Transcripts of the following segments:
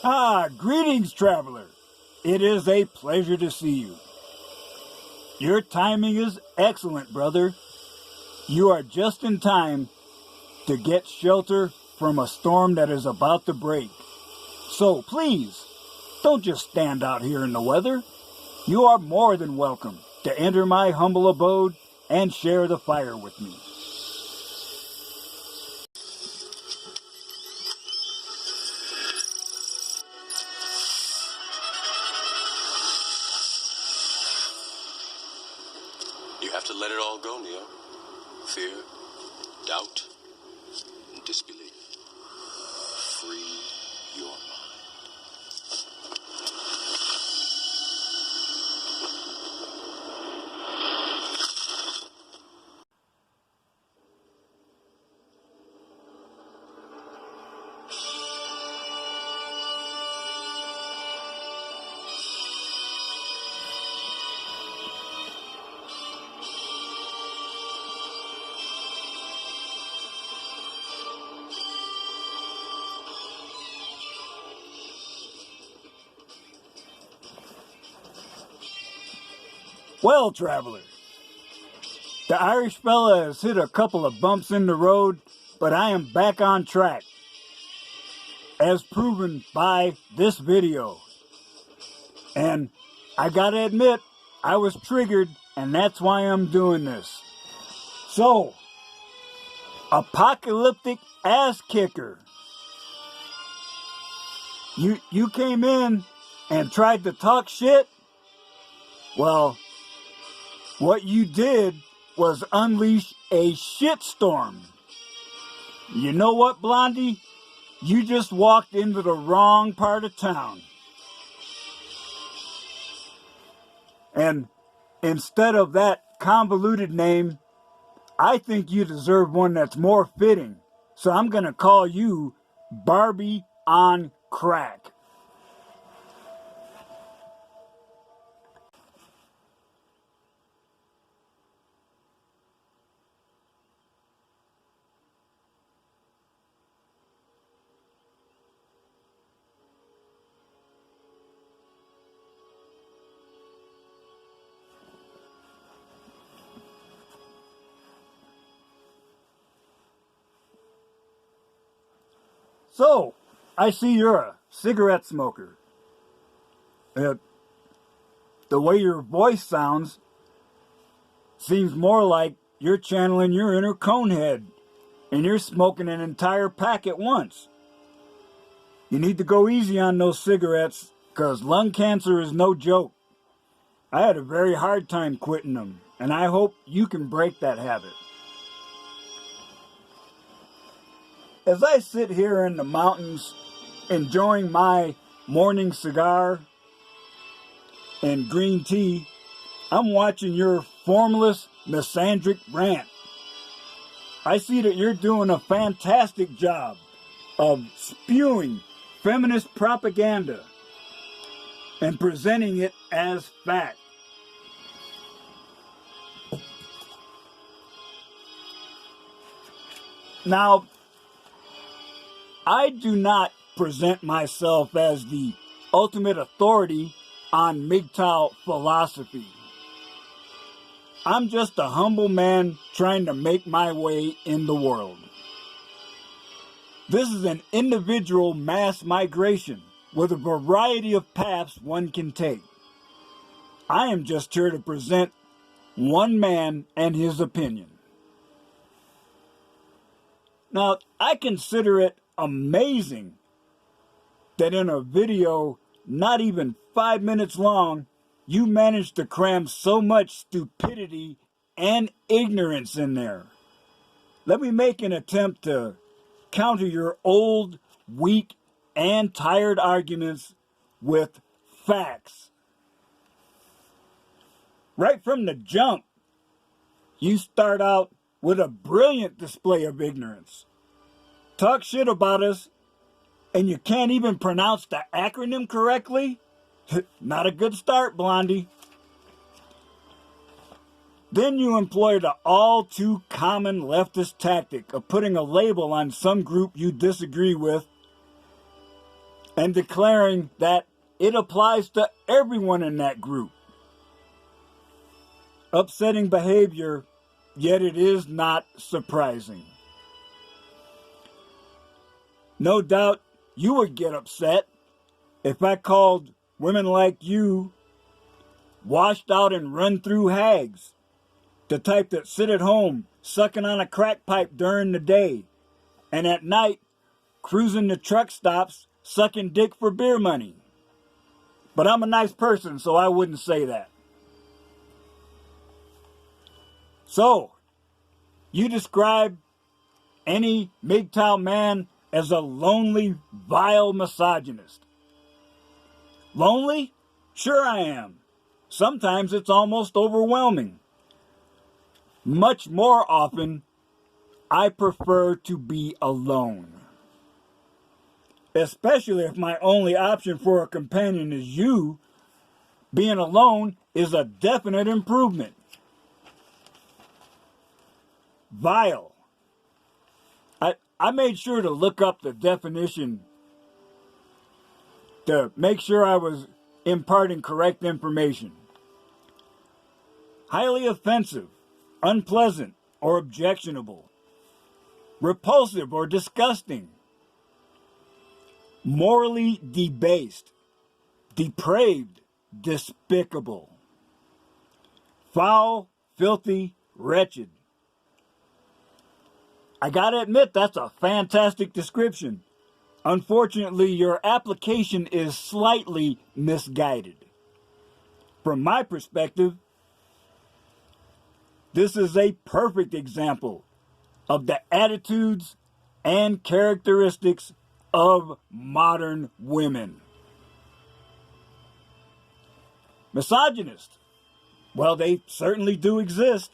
Greetings, traveler. It is a pleasure to see you. Your timing is excellent, brother. You are just in time to get shelter from a storm that is about to break. So please, don't just stand out here in the weather. You are more than welcome to enter my humble abode and share the fire with me. You have to let it all go, Neo. Fear, doubt, and disbelief. Free your mind. Well, traveler, the Irish fella has hit a couple of bumps in the road, but I am back on track, as proven by this video. And I gotta admit, I was triggered, and that's why I'm doing this. So, apocalyptic ass kicker. You came in and tried to talk shit? Well, what you did was unleash a shitstorm. You know what, Blondie? You just walked into the wrong part of town. And instead of that convoluted name, I think you deserve one that's more fitting. So I'm going to call you Barbie on crack. So, I see you're a cigarette smoker. The way your voice sounds seems more like you're channeling your inner conehead and you're smoking an entire pack at once. You need to go easy on those cigarettes because lung cancer is no joke. I had a very hard time quitting them, and I hope you can break that habit. As I sit here in the mountains enjoying my morning cigar and green tea, I'm watching your formless, misandric rant. I see that you're doing a fantastic job of spewing feminist propaganda and presenting it as fact. Now, I do not present myself as the ultimate authority on Mgtow philosophy. I'm just a humble man trying to make my way in the world. This is an individual mass migration with a variety of paths one can take. I am just here to present one man and his opinion. Now, I consider it amazing that in a video not even 5 minutes long, you managed to cram so much stupidity and ignorance in there. Let me make an attempt to counter your old, weak, and tired arguments with facts. Right from the jump, you start out with a brilliant display of ignorance. Talk shit about us, and you can't even pronounce the acronym correctly? Not a good start, Blondie. Then you employ the all too common leftist tactic of putting a label on some group you disagree with and declaring that it applies to everyone in that group. Upsetting behavior, yet it is not surprising. No doubt you would get upset if I called women like you washed out and run through hags, the type that sit at home sucking on a crack pipe during the day and at night cruising the truck stops sucking dick for beer money. But I'm a nice person, so I wouldn't say that. So, you describe any Mgtow man as a lonely, vile misogynist. Lonely? Sure I am. Sometimes it's almost overwhelming. Much more often, I prefer to be alone. Especially if my only option for a companion is you, being alone is a definite improvement. Vile. I made sure to look up the definition to make sure I was imparting correct information. Highly offensive, unpleasant, or objectionable. Repulsive or disgusting. Morally debased, depraved, despicable. Foul, filthy, wretched. I gotta admit, that's a fantastic description. Unfortunately, your application is slightly misguided. From my perspective, this is a perfect example of the attitudes and characteristics of modern women. Misogynist. Well, they certainly do exist.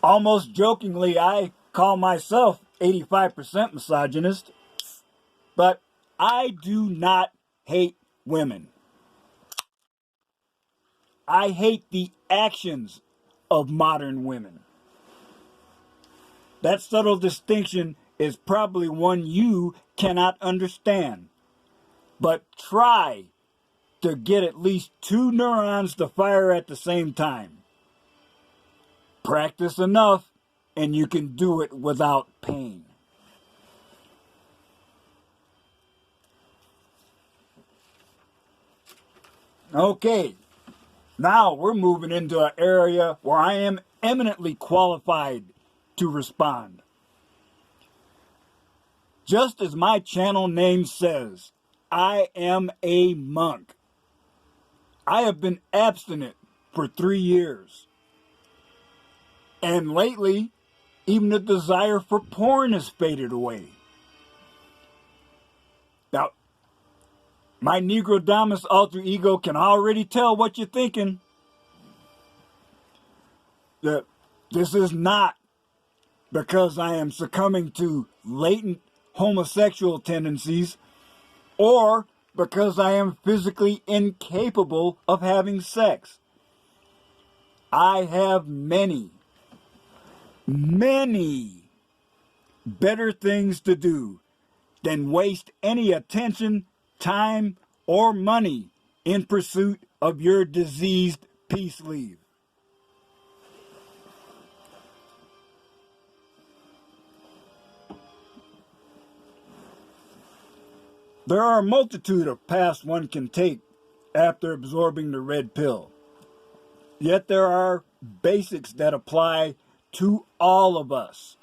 Almost jokingly, I call myself 85% misogynist, but I do not hate women. I hate the actions of modern women. That subtle distinction is probably one you cannot understand, but try to get at least 2 neurons to fire at the same time. Practice enough, and you can do it without pain. Okay, now we're moving into an area where I am eminently qualified to respond. Just as my channel name says, I am a monk. I have been abstinent for 3 years. And lately, even the desire for porn has faded away. Now, my Negrodamus alter ego can already tell what you're thinking. That this is not because I am succumbing to latent homosexual tendencies or because I am physically incapable of having sex. I have many better things to do than waste any attention, time, or money in pursuit of your diseased peace leave. There are a multitude of paths one can take after absorbing the red pill. Yet there are basics that apply to all of us.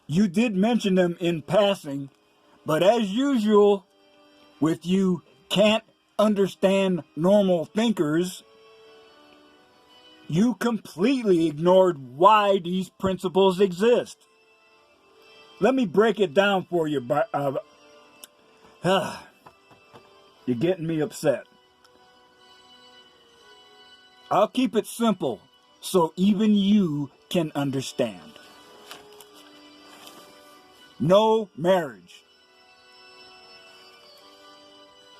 You did mention them in passing, but as usual, with you can't understand normal thinkers, you completely ignored why these principles exist. Let me break it down for you. You're getting me upset. I'll keep it simple so even you can understand. No marriage.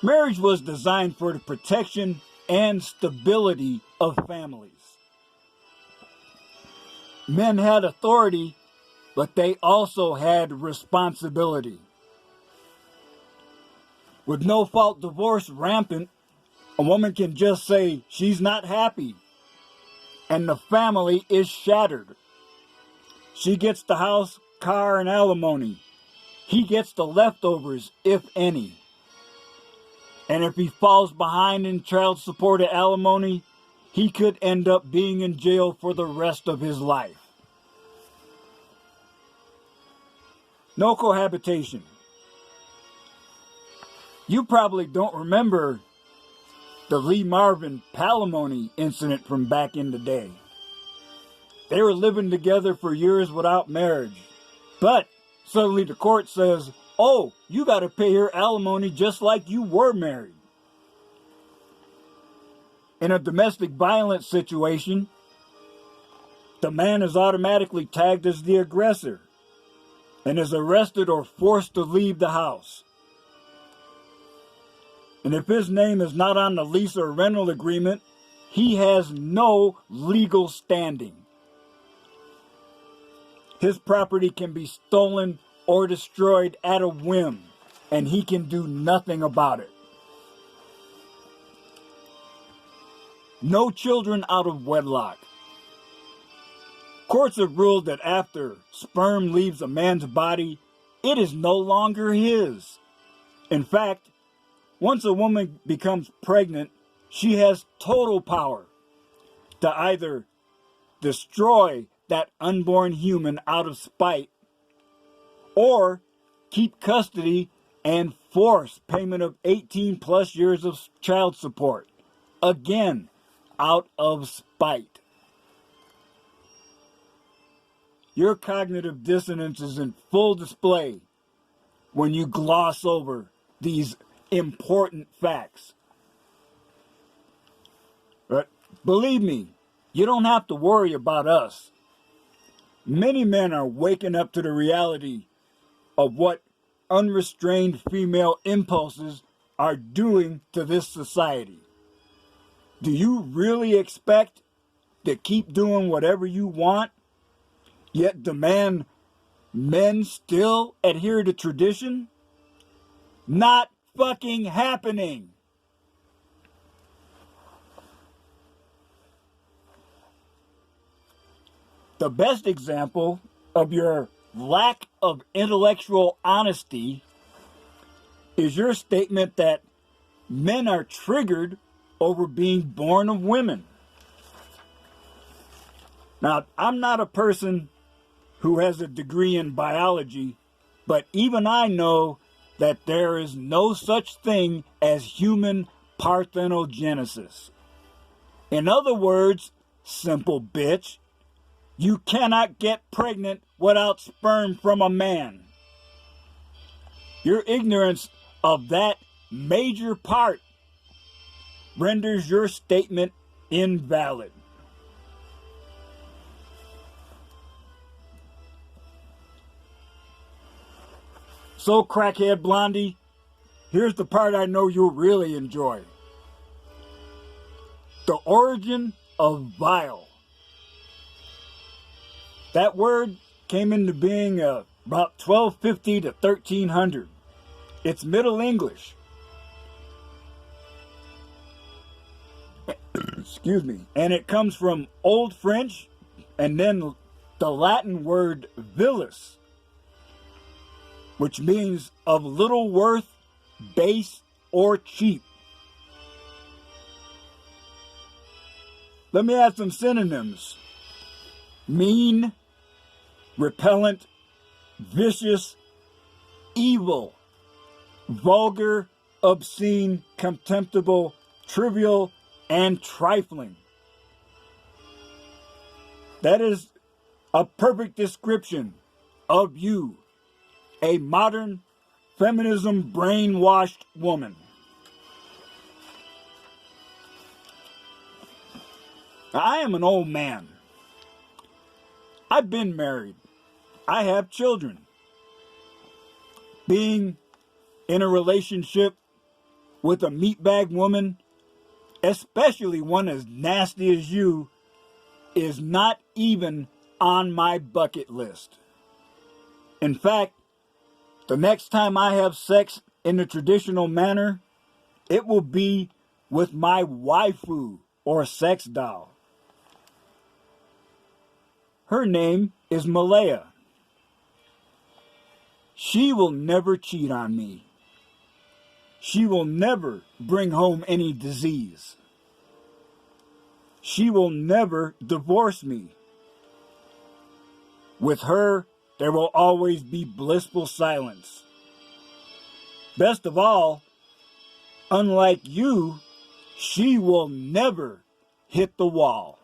Marriage was designed for the protection and stability of families. Men had authority, but they also had responsibility. With no-fault divorce rampant, a woman can just say she's not happy, and the family is shattered. She gets the house, car, and alimony. He gets the leftovers, if any. And if he falls behind in child support or alimony, he could end up being in jail for the rest of his life. No cohabitation. You probably don't remember the Lee Marvin palimony incident from back in the day. They were living together for years without marriage. But suddenly the court says, oh, you got to pay her alimony just like you were married. In a domestic violence situation, the man is automatically tagged as the aggressor and is arrested or forced to leave the house. And if his name is not on the lease or rental agreement, he has no legal standing. His property can be stolen or destroyed at a whim, and he can do nothing about it. No children out of wedlock. Courts have ruled that after sperm leaves a man's body, it is no longer his. In fact, once a woman becomes pregnant, she has total power to either destroy that unborn human out of spite or keep custody and force payment of 18 plus years of child support. Again, out of spite. Your cognitive dissonance is in full display when you gloss over these important facts. But believe me, you don't have to worry about us. Many men are waking up to the reality of what unrestrained female impulses are doing to this society. Do you really expect to keep doing whatever you want, yet demand men still adhere to tradition? Not fucking happening. The best example of your lack of intellectual honesty is your statement that men are triggered over being born of women. Now, I'm not a person who has a degree in biology, but even I know that there is no such thing as human parthenogenesis. In other words, simple bitch, you cannot get pregnant without sperm from a man. Your ignorance of that major part renders your statement invalid. So, crackhead Blondie, here's the part I know you'll really enjoy. The origin of vile. That word came into being about 1250 to 1300. It's Middle English. Excuse me. And it comes from Old French and then the Latin word vilis, which means of little worth, base, or cheap. Let me add some synonyms. Mean, repellent, vicious, evil, vulgar, obscene, contemptible, trivial, and trifling. That is a perfect description of you, a modern, feminism brainwashed woman. I am an old man. I've been married. I have children. Being in a relationship with a meatbag woman, especially one as nasty as you, is not even on my bucket list. In fact, the next time I have sex in the traditional manner, it will be with my waifu or sex doll. Her name is Malaya. She will never cheat on me. She will never bring home any disease. She will never divorce me. With her, there will always be blissful silence. Best of all, unlike you, she will never hit the wall.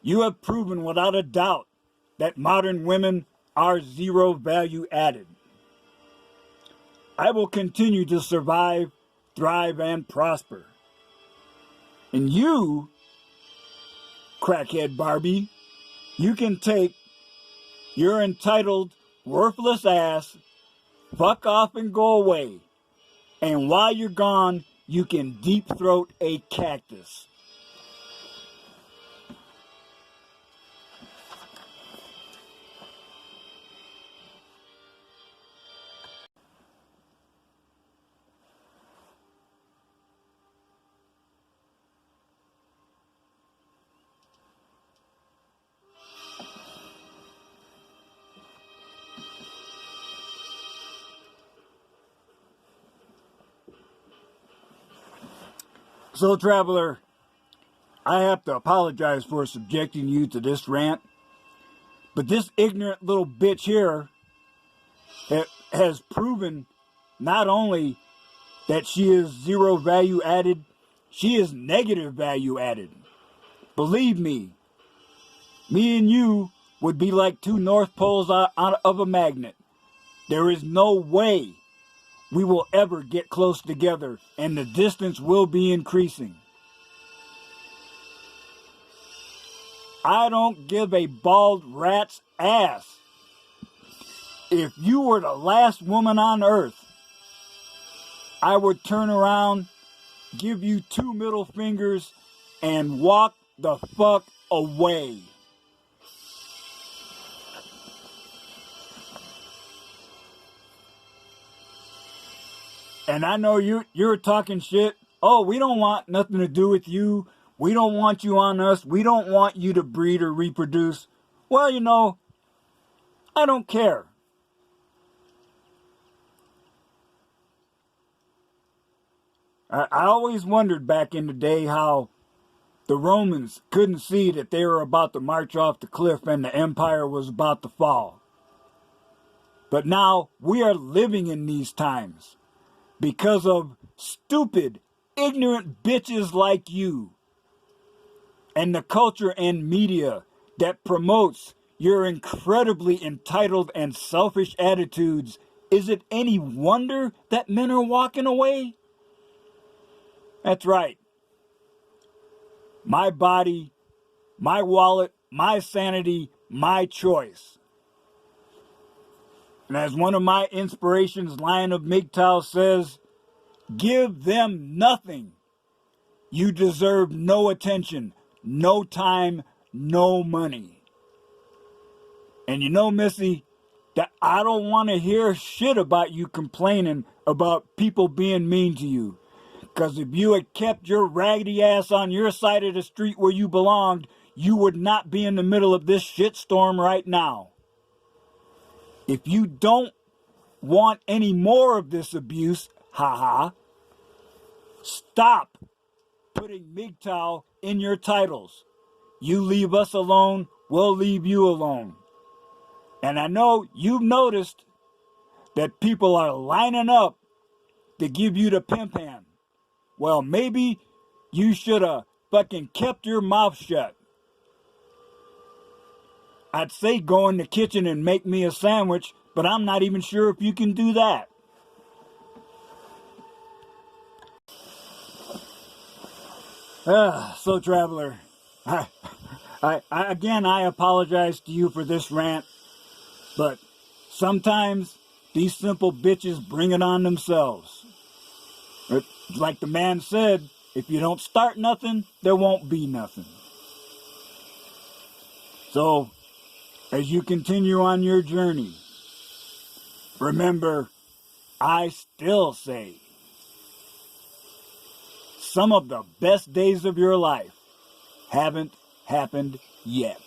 You have proven without a doubt that modern women are zero value added. I will continue to survive, thrive, and prosper. And you, crackhead Barbie, you can take your entitled, worthless ass, fuck off and go away. And while you're gone, you can deep throat a cactus. So, traveler, I have to apologize for subjecting you to this rant, but this ignorant little bitch here has proven not only that she is zero value added, she is negative value added. Believe me and you would be like two North Poles of a magnet. There is no way we will ever get close together, and the distance will be increasing. I don't give a bald rat's ass. If you were the last woman on earth, I would turn around, give you 2 middle fingers, and walk the fuck away. And I know you're talking shit. Oh, we don't want nothing to do with you. We don't want you on us. We don't want you to breed or reproduce. Well, you know, I don't care. I always wondered back in the day how the Romans couldn't see that they were about to march off the cliff and the empire was about to fall. But now we are living in these times because of stupid, ignorant bitches like you and the culture and media that promotes your incredibly entitled and selfish attitudes. Is it any wonder that men are walking away? That's right. My body, my wallet, my sanity, my choice. And as one of my inspirations, Lion of Mgtow, says, give them nothing. You deserve no attention, no time, no money. And you know, Missy, that I don't want to hear shit about you complaining about people being mean to you. Because if you had kept your raggedy ass on your side of the street where you belonged, you would not be in the middle of this shitstorm right now. If you don't want any more of this abuse, stop putting Mgtow in your titles. You leave us alone, we'll leave you alone. And I know you've noticed that people are lining up to give you the pimp hand. Well, maybe you should have fucking kept your mouth shut. I'd say go in the kitchen and make me a sandwich, but I'm not even sure if you can do that. So traveler, I apologize to you for this rant, but sometimes these simple bitches bring it on themselves. Like the man said, if you don't start nothing, there won't be nothing. So, as you continue on your journey, Remember, I still say, some of the best days of your life haven't happened yet.